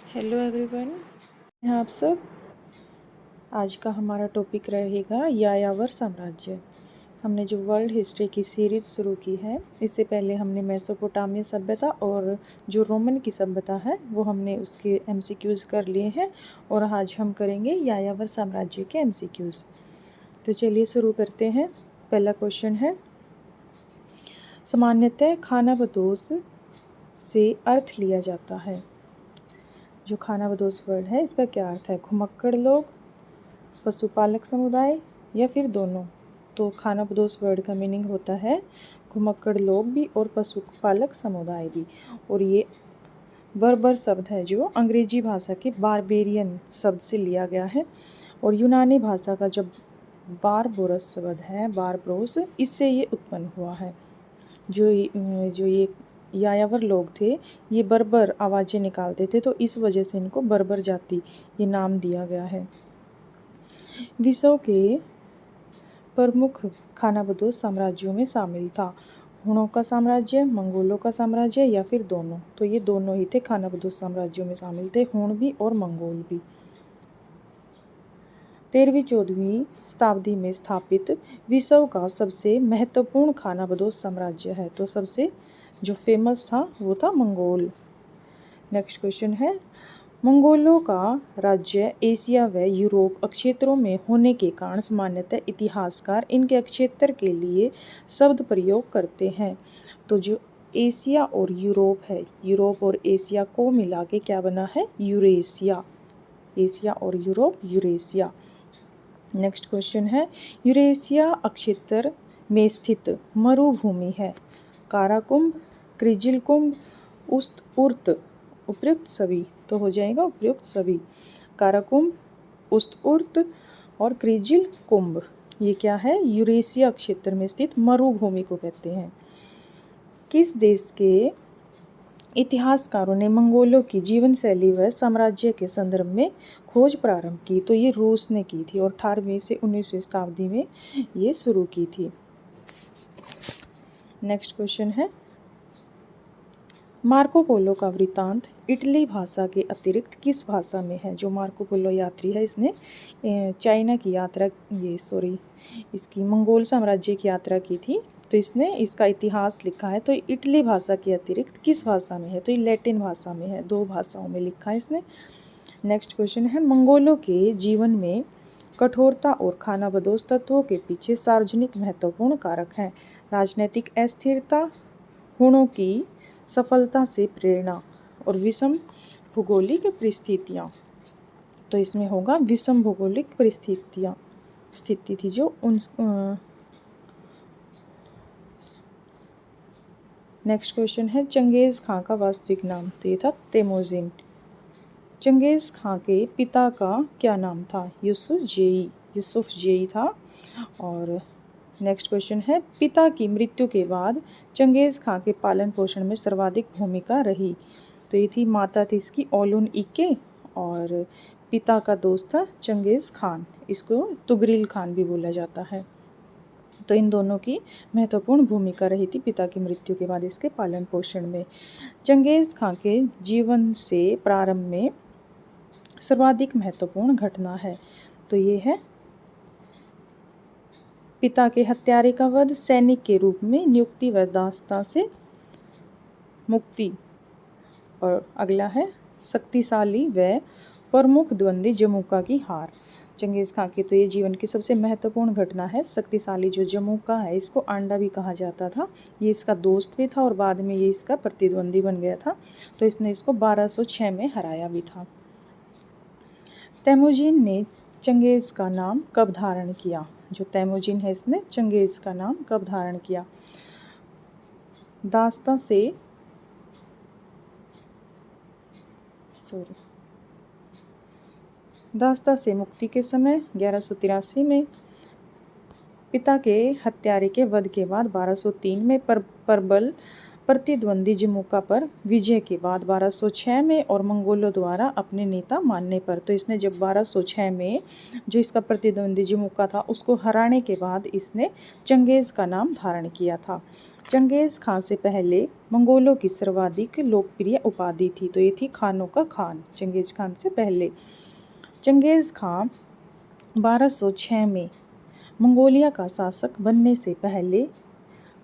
Hello everyone, हैं आप सब। आज का हमारा टॉपिक रहेगा यायावर साम्राज्य। हमने जो वर्ल्ड हिस्ट्री की सीरीज शुरू की है, इससे पहले हमने मेसोपोटामिया सभ्यता और जो रोमन की सभ्यता है वो हमने उसके एमसीक्यूज़ कर लिए हैं और आज हम करेंगे यायावर साम्राज्य के एमसीक्यूज़। तो चलिए शुरू करते हैं। पहला क्वेश्चन है, सामान्यतः खानाबदोश से अर्थ लिया जाता है। जो खानाबदोश वर्ड है इसका क्या अर्थ है? घुमक्कड़ लोग, पशुपालक समुदाय या फिर दोनों। तो खानाबदोश वर्ड का मीनिंग होता है घुमक्कड़ लोग भी और पशुपालक समुदाय भी। और ये बर्बर शब्द है जो अंग्रेजी भाषा के बारबेरियन शब्द से लिया गया है और यूनानी भाषा का जब बारबोरस शब्द है, बारब्रोस, इससे ये उत्पन्न हुआ है। जो ये यायावर लोग थे ये बर्बर आवाज़ें निकालते थे, तो इस वजह से इनको बर्बर जाति ये नाम दिया गया है। विश्व के प्रमुख खानाबदोश साम्राज्यों में शामिल था। हुणों का साम्राज्य, मंगोलों का साम्राज्य या फिर दोनों। तो ये दोनों ही थे, खानाबदोश साम्राज्यों में शामिल थे, हुण भी और मंगोल भी। 13वीं-14वीं शताब्दी में स्थापित विश्व का सबसे महत्वपूर्ण खानाबदोश साम्राज्य है। तो सबसे जो फेमस था वो था मंगोल। नेक्स्ट क्वेश्चन है, मंगोलों का राज्य एशिया व यूरोप अक्षेत्रों में होने के कारण सामान्यतः इतिहासकार इनके अक्षेत्र के लिए शब्द प्रयोग करते हैं। तो जो एशिया और यूरोप है, यूरोप और एशिया को मिला के क्या बना है? यूरेशिया। एशिया और यूरोप, यूरेशिया। नेक्स्ट क्वेश्चन है, यूरेशिया अक्षेत्र में स्थित मरुभूमि है। काराकुंभ, क्रिजिलकुंभ, उस्त-उर्त, उपयुक्त सभी। तो हो जाएगा उपयुक्त सभी। काराकुंभ, उस्त-उर्त और क्रिजिल कुंभ ये क्या है? यूरेशिया क्षेत्र में स्थित मरुभूमि को कहते हैं। किस देश के इतिहासकारों ने मंगोलों की जीवन शैली व साम्राज्य के संदर्भ में खोज प्रारंभ की? तो ये रूस ने की थी और 18वीं से 19वीं शताब्दी में ये शुरू की थी। नेक्स्ट क्वेश्चन है, मार्को पोलो का वृत्तांत इटली भाषा के अतिरिक्त किस भाषा में है? जो मार्को पोलो यात्री है इसने चाइना की यात्रा इसकी मंगोल साम्राज्य की यात्रा की थी, तो इसने इसका इतिहास लिखा है। तो इटली भाषा के अतिरिक्त किस भाषा में है? तो ये लैटिन भाषा में है, 2 भाषाओं में लिखा है इसने। नेक्स्ट क्वेश्चन है, मंगोलों के जीवन में कठोरता और खानाबदोश तत्वों के पीछे सार्वजनिक महत्वपूर्ण कारक हैं। राजनीतिक अस्थिरता, हुणों की सफलता से प्रेरणा और विषम भौगोलिक परिस्थितियाँ। तो इसमें होगा विषम भौगोलिक परिस्थितियाँ, स्थिति थी जो उन। नेक्स्ट क्वेश्चन है, चंगेज़ खां का वास्तविक नाम? तो ये था तेमोजिन। चंगेज़ खां के पिता का क्या नाम था? यूसुफ जेई था। और नेक्स्ट क्वेश्चन है, पिता की मृत्यु के बाद चंगेज़ खां के पालन पोषण में सर्वाधिक भूमिका रही? तो ये थी, माता थी इसकी ओलुन इके और पिता का दोस्त था चंगेज़ खान, इसको तुगरिल खान भी बोला जाता है। तो इन दोनों की महत्वपूर्ण भूमिका रही थी पिता की मृत्यु के बाद इसके पालन पोषण में। चंगेज़ खां के जीवन से प्रारंभ में सर्वाधिक महत्वपूर्ण घटना है, तो ये है पिता के हत्यारे का वध, सैनिक के रूप में नियुक्ति व दासता से मुक्ति। और अगला है शक्तिशाली व प्रमुख द्वंद्वी जमुका की हार। चंगेज़ खां की तो ये जीवन की सबसे महत्वपूर्ण घटना है। शक्तिशाली जो जमुका है, इसको आंडा भी कहा जाता था, ये इसका दोस्त भी था और बाद में ये इसका प्रतिद्वंदी बन गया था। तो इसने इसको 1206 में हराया भी था। तेमुजिन ने चंगेज़ का नाम कब धारण किया? जो तेमुजिन है इसने चंगेज़ का नाम कब धारण किया? दास्ता से मुक्ति के समय 1183 में, पिता के हत्यारे के वध के बाद 1203 में प्रबल प्रतिद्वंदी जमुका पर विजय के बाद 1206 में और मंगोलों द्वारा अपने नेता मानने पर। तो इसने जब 1206 में जो इसका प्रतिद्वंदी जमुका था उसको हराने के बाद इसने चंगेज़ का नाम धारण किया था। चंगेज़ खान से पहले मंगोलों की सर्वाधिक लोकप्रिय उपाधि थी, तो ये थी खानों का खान। चंगेज़ खान से पहले चंगेज़ खान 1206 में मंगोलिया का शासक बनने से पहले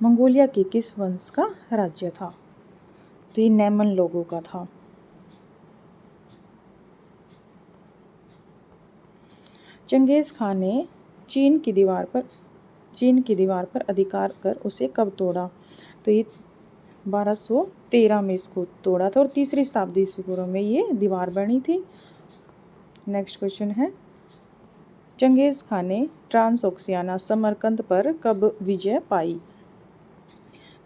मंगोलिया के किस वंश का राज्य था? तो ये नैमन लोगों का था। चंगेज़ खान ने चीन की दीवार पर अधिकार कर उसे कब तोड़ा? तो ये 1213 में इसको तोड़ा था और 3री शताब्दी ईस्वी पूर्व में ये दीवार बनी थी। नेक्स्ट क्वेश्चन है, चंगेज़ खान ने ट्रांसओक्सियाना समरकंद पर कब विजय पाई?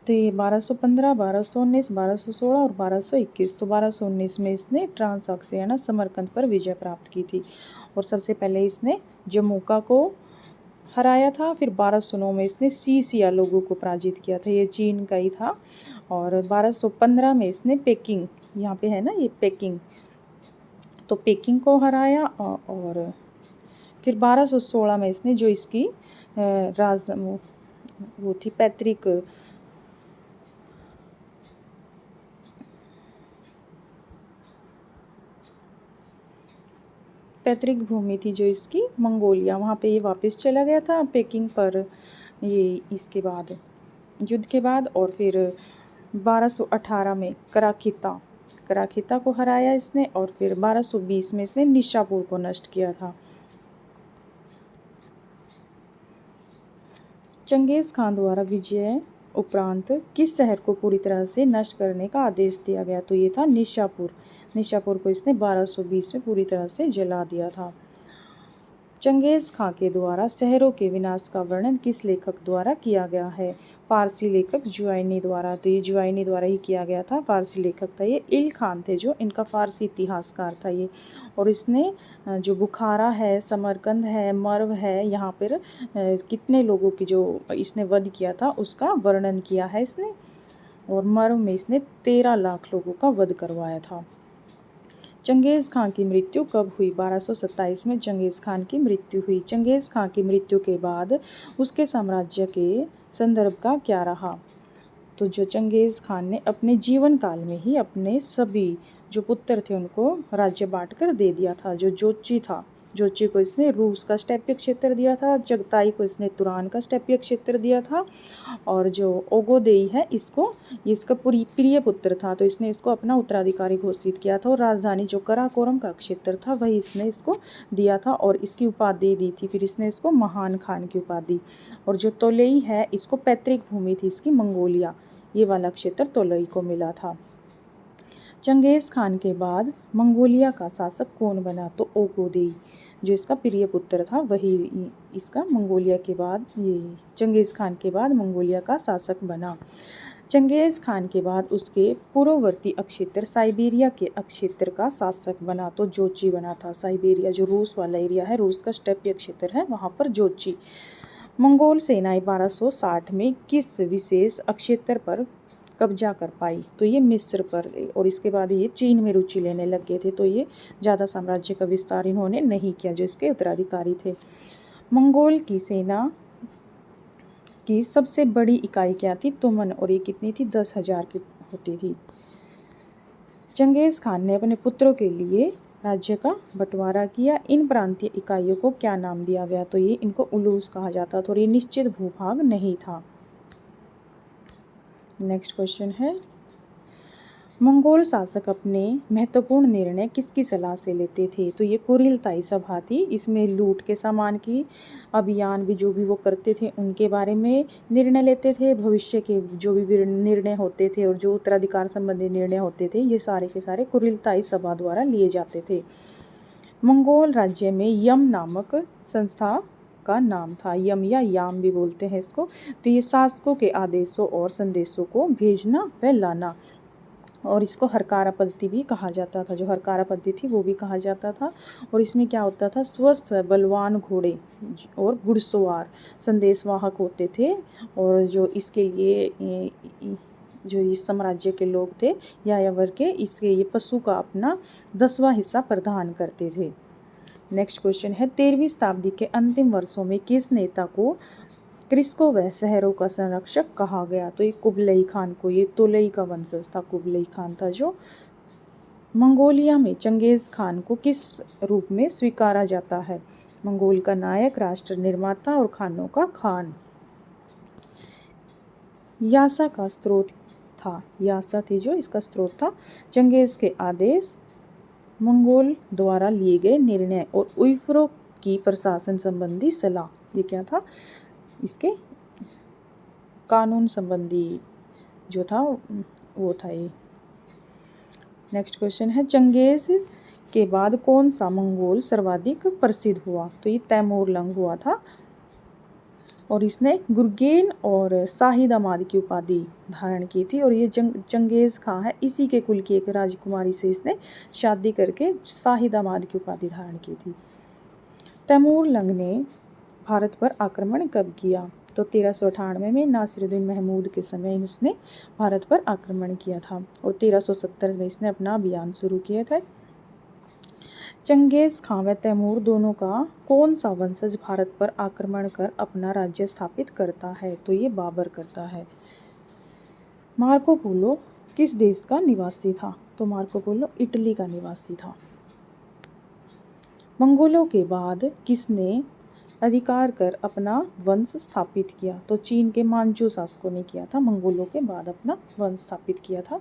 तो ये 1215, 1219, 1216 और 1221। तो 1219 में इसने ट्रांसओक्सियाना समरकंद पर विजय प्राप्त की थी और सबसे पहले इसने जमुका को हराया था। फिर 1209 में इसने सीसिया लोगों को पराजित किया था, ये चीन का ही था। और 1215 में इसने पेकिंग, यहाँ पे है ना ये पेकिंग, तो पेकिंग को हराया। और फिर 1216 में इसने जो इसकी वो थी पैतृक भूमि थी जो इसकी मंगोलिया, वहाँ पे ये वापस चला गया था पेकिंग पर ये इसके बाद युद्ध के बाद। और फिर 1218 में कराखिता को हराया इसने और फिर 1220 में इसने निशापुर को नष्ट किया था। चंगेज़ खान द्वारा विजय उपरांत किस शहर को पूरी तरह से नष्ट करने का आदेश दिया गया? तो ये था निशापुर को इसने 1220 में पूरी तरह से जला दिया था। चंगेज़ खान के द्वारा शहरों के विनाश का वर्णन किस लेखक द्वारा किया गया है? फारसी लेखक जुवाइनी द्वारा। तो ये जुवाइनी द्वारा ही किया गया था, फारसी लेखक था ये। इल खान थे जो इनका फारसी इतिहासकार था ये। और इसने जो बुखारा है, समरकंद है, मर्व है, यहाँ पर कितने लोगों की जो इसने वध किया था उसका वर्णन किया है इसने। और मर्व में इसने 13 लाख लोगों का वध करवाया था। चंगेज़ खान की मृत्यु कब हुई? 1227 में चंगेज़ खान की मृत्यु हुई। चंगेज़ खान की मृत्यु के बाद उसके साम्राज्य के संदर्भ का क्या रहा? तो जो चंगेज़ खान ने अपने जीवन काल में ही अपने सभी जो पुत्र थे उनको राज्य बांटकर दे दिया था। जो जोची था, जोची को इसने रूस का स्टेपीय क्षेत्र दिया था, चगताई को इसने तुरान का स्टेपीय क्षेत्र दिया था, और जो ओगोदेई है इसको, ये इसका प्रिय पुत्र था तो इसने इसको अपना उत्तराधिकारी घोषित किया था। और राजधानी जो कराकोरम का क्षेत्र था वही इसने इसको दिया था और इसकी उपाधि दी थी। फिर इसने इसको महान खान की उपाधि। और जो तोलेई है इसको पैतृक भूमि थी इसकी मंगोलिया, ये वाला क्षेत्र तोलेई को मिला था। चंगेज़ खान के बाद मंगोलिया का शासक कौन बना? तो ओगोदेई, जो इसका प्रिय पुत्र था वही इसका मंगोलिया के बाद, ये चंगेज़ खान के बाद मंगोलिया का शासक बना। चंगेज़ खान के बाद उसके पूर्ववर्ती अक्षेत्र साइबेरिया के अक्षेत्र का शासक बना, तो जोची बना था। साइबेरिया जो रूस वाला एरिया है, रूस का स्टेपीय क्षेत्र है, वहाँ पर जोची। मंगोल सेनाएं 1260 में किस विशेष अक्षेत्र पर कब्जा कर पाई? तो ये मिस्र पर। और इसके बाद ये चीन में रुचि लेने लग गए थे, तो ये ज़्यादा साम्राज्य का विस्तार इन्होंने नहीं किया जो इसके उत्तराधिकारी थे। मंगोल की सेना की सबसे बड़ी इकाई क्या थी? तुमन। और ये कितनी थी? 10,000 की होती थी। चंगेज़ खान ने अपने पुत्रों के लिए राज्य का बंटवारा किया। इन प्रांतीय इकाइयों को क्या नाम दिया गया? तो ये इनको उलूस कहा जाता था और ये निश्चित भूभाग नहीं था। नेक्स्ट क्वेश्चन है, मंगोल शासक अपने महत्वपूर्ण निर्णय किसकी सलाह से लेते थे? तो ये कुरिलताई सभा थी। इसमें लूट के सामान की अभियान भी जो भी वो करते थे उनके बारे में निर्णय लेते थे। भविष्य के जो भी निर्णय होते थे और जो उत्तराधिकार संबंधी निर्णय होते थे ये सारे के सारे कुरिलताई सभा द्वारा लिए जाते थे। मंगोल राज्य में यम नामक संस्था का नाम था, यम या याम भी बोलते हैं इसको। तो ये शासकों के आदेशों और संदेशों को भेजना व लाना, और इसको हरकारा पद्धति भी कहा जाता था। जो हरकारा पद्धति थी वो भी कहा जाता था। और इसमें क्या होता था, स्वस्थ बलवान घोड़े और घुड़सवार संदेशवाहक होते थे। और जो इसके लिए जो इस साम्राज्य के लोग थे यायावर के, इसके ये पशु का अपना 10वां हिस्सा प्रदान करते थे। नेक्स्ट क्वेश्चन है 13वीं शताब्दी के अंतिम वर्षों में किस नेता को क्रिस्को व शहरों का संरक्षक कहा गया? तो ये कुबलई खान को, ये तोलई का वंशज था, कुबलई खान था जो। मंगोलिया में चंगेज खान को किस रूप में स्वीकारा जाता है? मंगोल का नायक, राष्ट्र निर्माता और खानों का खान। यासा का स्रोत था, यासा थी जो इसका स्रोत था। चंगेज के आदेश, मंगोल द्वारा लिए गए निर्णय और उइफरों की प्रशासन संबंधी सलाह, ये क्या था? इसके कानून संबंधी जो था वो था ये। नेक्स्ट क्वेश्चन है चंगेज के बाद कौन सा मंगोल सर्वाधिक प्रसिद्ध हुआ? तो ये तैमूर लंग हुआ था और इसने गुरगेन और शाही दामाद की उपाधि धारण की थी। और ये चंगेज खां है, इसी के कुल की एक राजकुमारी से इसने शादी करके शाही दामाद की उपाधि धारण की थी। तैमूर लंग ने भारत पर आक्रमण कब किया? तो 1398 में नासिरुद्दीन महमूद के समय इसने भारत पर आक्रमण किया था और 1370 में इसने अपना अभियान शुरू किए थे। चंगेज खां व तैमूर दोनों का कौन सा वंशज भारत पर आक्रमण कर अपना राज्य स्थापित करता है? तो ये बाबर करता है। मार्को पोलो किस देश का निवासी था? तो मार्को पोलो इटली का निवासी था। मंगोलों के बाद किसने अधिकार कर अपना वंश स्थापित किया? तो चीन के मांचू शासकों ने किया था, मंगोलों के बाद अपना वंश स्थापित किया था।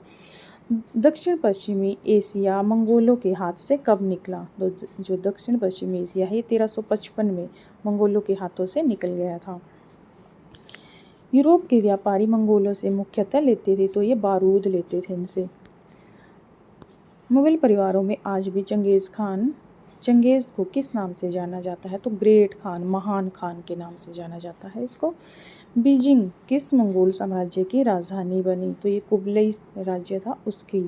दक्षिण पश्चिमी एशिया मंगोलों के हाथ से कब निकला? तो जो दक्षिण पश्चिमी एशिया है 1355 में मंगोलों के हाथों से निकल गया था। यूरोप के व्यापारी मंगोलों से मुख्यतः लेते थे, तो ये बारूद लेते थे इनसे। मुगल परिवारों में आज भी चंगेज को किस नाम से जाना जाता है? तो ग्रेट खान, महान खान के नाम से जाना जाता है इसको। बीजिंग किस मंगोल साम्राज्य की राजधानी बनी? तो ये कुबलई राज्य था, उसकी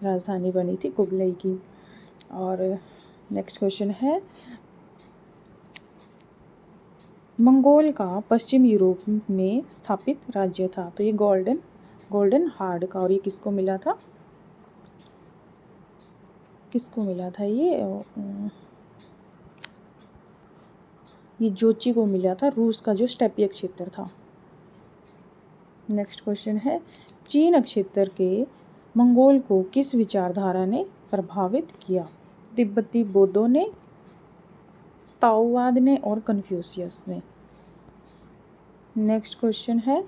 राजधानी बनी थी कुबलई की। और नेक्स्ट क्वेश्चन है मंगोल का पश्चिम यूरोप में स्थापित राज्य था? तो ये गोल्डन हार्ड का। और ये किसको मिला था? ये जोची को मिला था, रूस का जो स्टेपीय क्षेत्र था। नेक्स्ट क्वेश्चन है चीन क्षेत्र के मंगोल को किस विचारधारा ने प्रभावित किया? तिब्बती बौद्धों ने, ताओवाद ने और कन्फ्यूशियस ने। नेक्स्ट क्वेश्चन है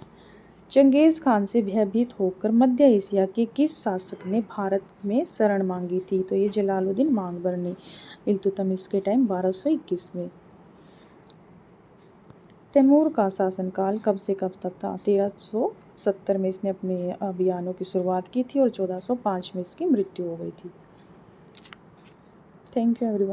चंगेज खान से भयभीत होकर मध्य एशिया के किस शासक ने भारत में शरण मांगी थी? तो ये जलालुद्दीन मांगबर ने इल्तुतमिश के टाइम 1221 में। तैमूर का शासनकाल कब से कब तक था? 1370 में इसने अपने अभियानों की शुरुआत की थी और 1405 में इसकी मृत्यु हो गई थी। Thank you everyone.